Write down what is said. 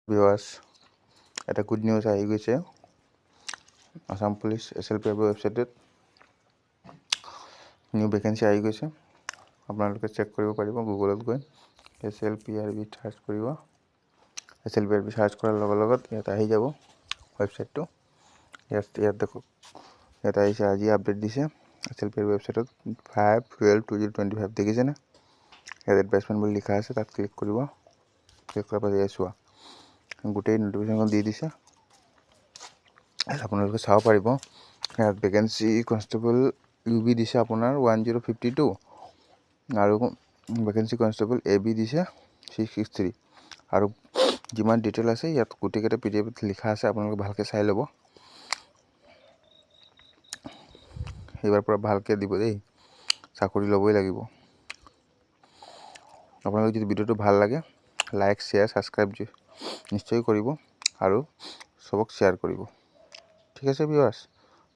Viewers, এটা good news আহি গৈছে। আসাম পুলিচ SLPRB ৱেবছাইটত নিউ ভেকেঞ্চি আহি গৈছে। আপোনালোকে চেক কৰিব পাৰিব। গুগলত গৈ SLPRB চাৰ্চ কৰিব। SLPRB চাৰ্চ কৰাৰ লগত ইয়াত আহি যাব ৱেবছাইটটো। ইয়াত দেখক, ইয়াত আহিছে, আজি আপডেট দিছে SLPRB ৱেবছাইটত 5/12/2025 দেখিছেনে? ইয়াত এডভাইচমেণ্ট বুলি লিখা আছে, তাত ক্লিক কৰিব। ক্লিক কৰাৰ পাছত ইয়াত চোৱা, গোটেই নটিফিকেশ্যনখন দি দিছে। আপোনালোকে চাব পাৰিব। ইয়াত ভেকেঞ্চি কনষ্টেবল UB দিছে আপোনাৰ 1052 আৰু ভেকেঞ্চি কনষ্টেবল AB দিছে 663 আৰু যিমান ডিটেইল আছে ইয়াত গোটেইকেইটা PDF লিখা আছে। আপোনালোকে ভালকৈ চাই ল'ব। এইবাৰ পৰা ভালকৈ দিব দেই, চাকৰি ল'বই লাগিব। আপোনালোকে যদি ভিডিঅ'টো ভাল লাগে, লাইক, শ্বেয়াৰ, ছাবস্ক্ৰাইব নিশ্চয় কৰিব আৰু চবক শ্বেয়াৰ কৰিব। ঠিক আছে ভিউয়াৰ্স।